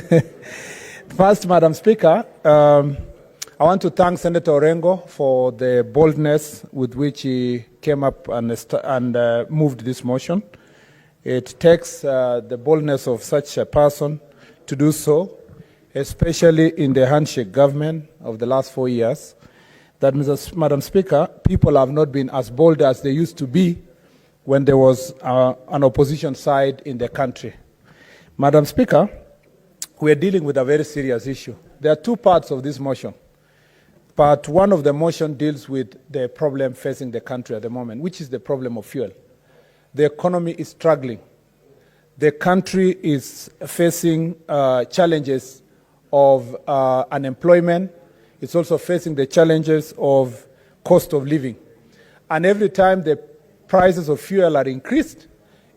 First, Madam Speaker, I want to thank Senator Odingo for the boldness with which he came up and moved this motion. It takes the boldness of such a person to do so, especially in the handshake government of the last 4 years, that, Madam Speaker, people have not been as bold as they used to be when there was an opposition side in the country. Madam Speaker, we are dealing with a very serious issue. There are two parts of this motion. Part one of the motion deals with the problem facing the country at the moment, which is the problem of fuel. The economy is struggling. The country is facing challenges of unemployment. It's also facing the challenges of cost of living. And every time the prices of fuel are increased,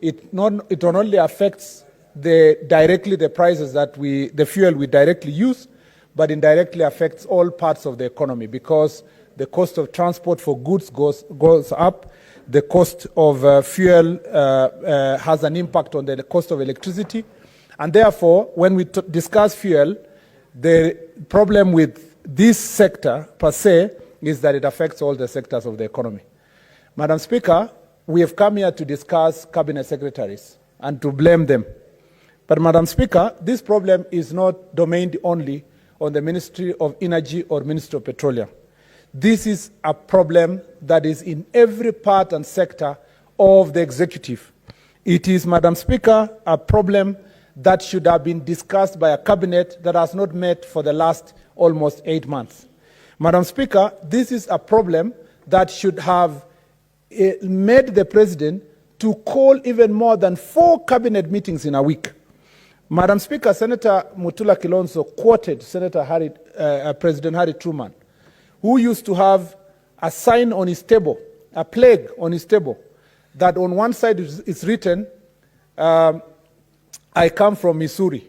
it not only affects directly the prices that the fuel we directly use, but indirectly affects all parts of the economy, because the cost of transport for goods goes up. The cost of fuel has an impact on the cost of electricity. And therefore, when we discuss fuel, the problem with this sector per se is that it affects all the sectors of the economy. Madam Speaker, we have come here to discuss cabinet secretaries and to blame them. But Madam Speaker, this problem is not domained only on the Ministry of Energy or Ministry of Petroleum. This is a problem that is in every part and sector of the executive. It is, Madam Speaker, a problem that should have been discussed by a cabinet that has not met for the last almost 8 months. Madam Speaker, this is a problem that should have made the President to call even more than 4 cabinet meetings in a week. Madam Speaker, Senator Mutula Kilonzo quoted President Harry Truman, who used to have a sign on his table, a plaque on his table, that on one side is written, I come from Missouri.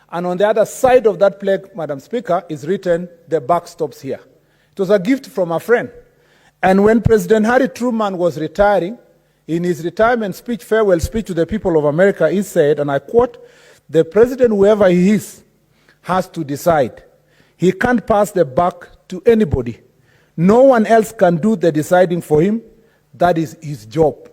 And on the other side of that plaque, Madam Speaker, is written, the buck stops here. It was a gift from a friend. And when President Harry Truman was retiring, in his retirement speech, farewell speech to the people of America, he said, and I quote, the president, whoever he is, has to decide. He can't pass the buck to anybody. No one else can do the deciding for him. That is his job.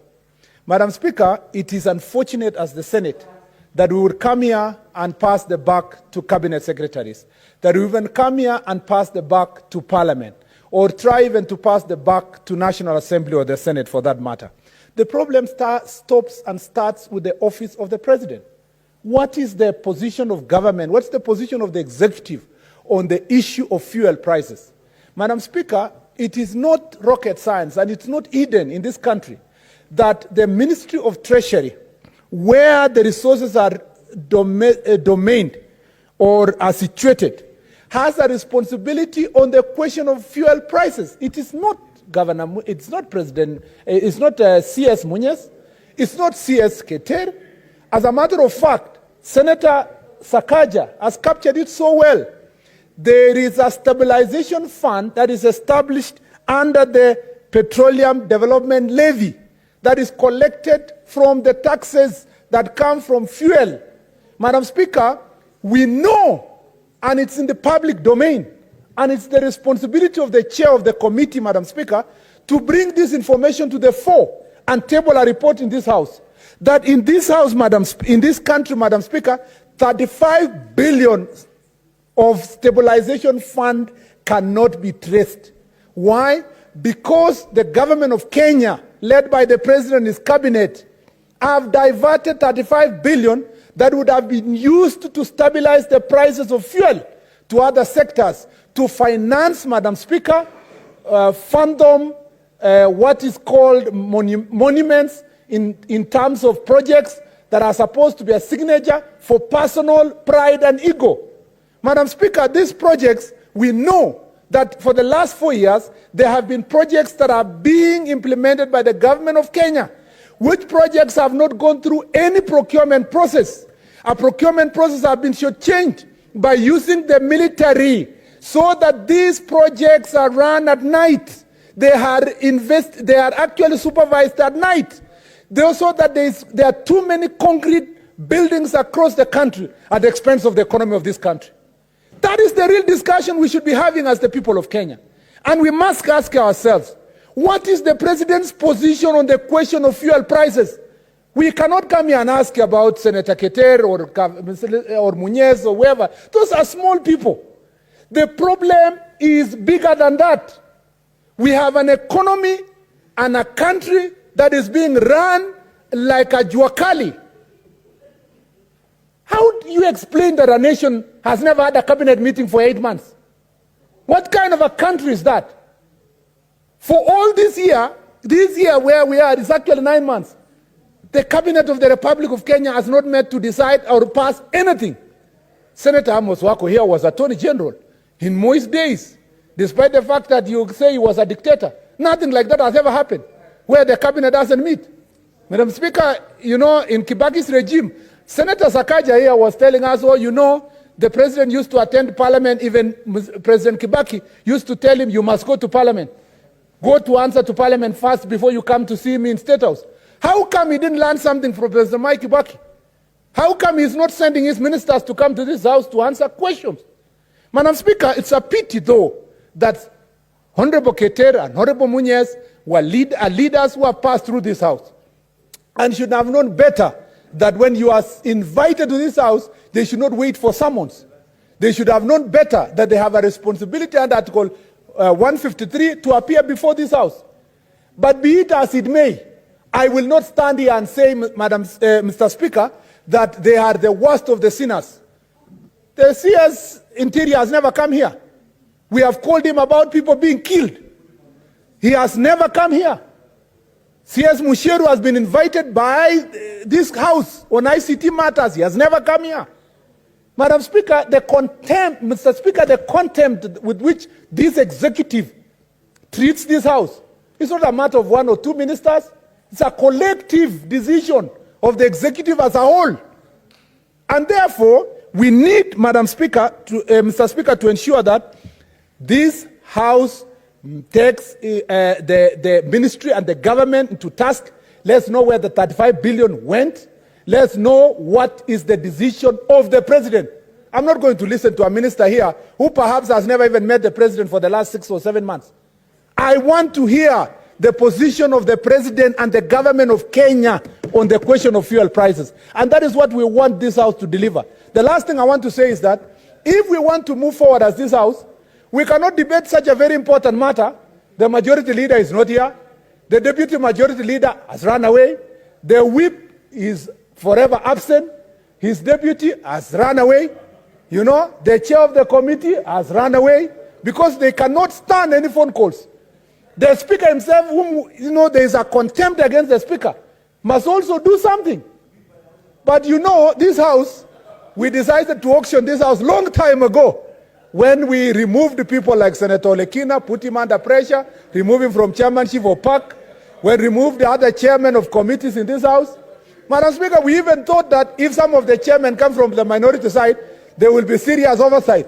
Madam Speaker, it is unfortunate as the Senate that we would come here and pass the buck to cabinet secretaries, that we even come here and pass the buck to Parliament, or try even to pass the buck to National Assembly or the Senate for that matter. The problem stops and starts with the office of the President. What is the position of government? What's the position of the executive on the issue of fuel prices? Madam Speaker, it is not rocket science and it's not hidden in this country that the Ministry of Treasury, where the resources are domained or are situated, has a responsibility on the question of fuel prices. It is not Governor, it's not President, it's not CS Muñez, it's not CS Keter. As a matter of fact, Senator Sakaja has captured it so well. There is a stabilization fund that is established under the Petroleum Development Levy that is collected from the taxes that come from fuel. Madam Speaker, we know, and it's in the public domain, and it's the responsibility of the chair of the committee, Madam Speaker, to bring this information to the fore and table a report in this House. That in this House, in this country, Madam Speaker, 35 billion of stabilization fund cannot be traced. Why? Because the government of Kenya, led by the President and his cabinet, have diverted 35 billion that would have been used to stabilize the prices of fuel to other sectors, to finance, Madam Speaker, fund what is called monuments in terms of projects that are supposed to be a signature for personal pride and ego. Madam Speaker, these projects, we know that for the last 4 years, there have been projects that are being implemented by the government of Kenya, which projects have not gone through any procurement process. A procurement process has been shortchanged by using the military so that these projects are run at night. They are actually supervised at night. They also that there are too many concrete buildings across the country at the expense of the economy of this country. That is the real discussion we should be having as the people of Kenya. And we must ask ourselves, what is the president's position on the question of fuel prices? We cannot come here and ask about Senator Keter or Munez or whoever. Those are small people. The problem is bigger than that. We have an economy and a country that is being run like a juakali. How do you explain that a nation has never had a cabinet meeting for 8 months? What kind of a country is that? For all this year where we are, it's actually 9 months. The cabinet of the Republic of Kenya has not met to decide or pass anything. Senator Amos Wako here was Attorney General in Moi's days, despite the fact that you say he was a dictator. Nothing like that has ever happened, where the cabinet doesn't meet. Madam Speaker, you know, in Kibaki's regime, Senator Sakaja here was telling us, oh, you know, the president used to attend parliament, even President Kibaki used to tell him, you must go to parliament. Go to answer to parliament first before you come to see me in State House. How come he didn't learn something from President Mike Kibaki? How come he's not sending his ministers to come to this house to answer questions? Madam Speaker, it's a pity, though, that Honorable Keter and Honorable Munez were leaders who have passed through this house and should have known better that when you are invited to this house, they should not wait for summons. They should have known better that they have a responsibility under Article 153 to appear before this house. But be it as it may, I will not stand here and say, Mr. Speaker, that they are the worst of the sinners. The CS Interior has never come here. We have called him about people being killed. He has never come here. CS Musheru has been invited by this house on ICT matters. He has never come here. Madam Speaker, Mr. Speaker, the contempt with which this executive treats this house, it's not a matter of 1 or 2 ministers. It's a collective decision of the executive as a whole. And therefore, we need, Madam Speaker, Mr. Speaker, to ensure that this house takes the ministry and the government into task. Let's know where the 35 billion went. Let's know what is the decision of the president. I'm not going to listen to a minister here who perhaps has never even met the president for the last 6 or 7 months. I want to hear the position of the president and the government of Kenya on the question of fuel prices. And that is what we want this house to deliver. The last thing I want to say is that if we want to move forward as this house, we cannot debate such a very important matter. The majority leader is not here. The deputy majority leader has run away. The whip is forever absent. His deputy has run away. You know, the chair of the committee has run away because they cannot stand any phone calls. The speaker himself, whom, you know, there is a contempt against the speaker, must also do something. But you know, this house, we decided to auction this house long time ago when we removed people like Senator Olekina, put him under pressure, remove him from chairmanship of PAC, when we removed the other chairmen of committees in this house. Madam Speaker, we even thought that if some of the chairmen come from the minority side, there will be serious oversight.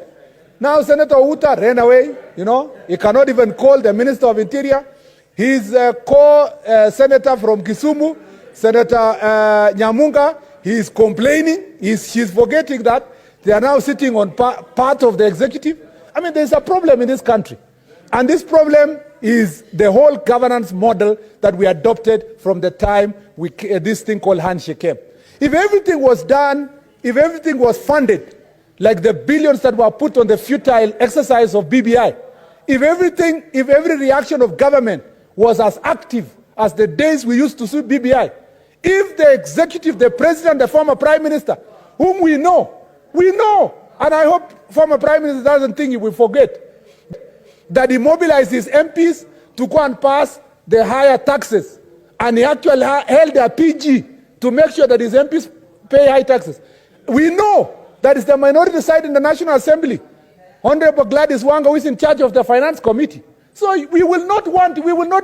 Now Senator Uta ran away, you know. He cannot even call the Minister of Interior. His co-senator from Kisumu, Senator Nyamunga, he is complaining. She's forgetting that they are now sitting on part of the executive. I mean, there's a problem in this country. And this problem is the whole governance model that we adopted from the time this thing called handshake came. If everything was done, if everything was funded, like the billions that were put on the futile exercise of BBI, if every reaction of government was as active as the days we used to see BBI, if the executive, the president, the former prime minister, whom we know, and I hope former prime minister doesn't think he will forget, that he mobilized his MPs to go and pass the higher taxes, and he actually held a PG to make sure that his MPs pay high taxes. We know that is the minority side in the National Assembly. Honorable Gladys Wanga, who is in charge of the Finance Committee. So we will not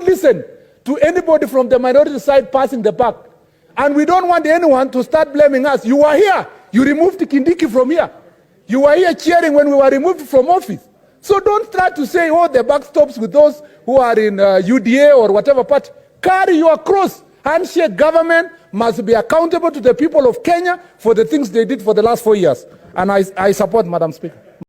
listen to anybody from the minority side passing the buck. And we don't want anyone to start blaming us. You were here. You removed Kindiki from here. You were here cheering when we were removed from office. So don't try to say, oh, the buck stops with those who are in UDA or whatever party. Carry your cross. Handshake government, must be accountable to the people of Kenya for the things they did for the last 4 years. And I support, Madam Speaker.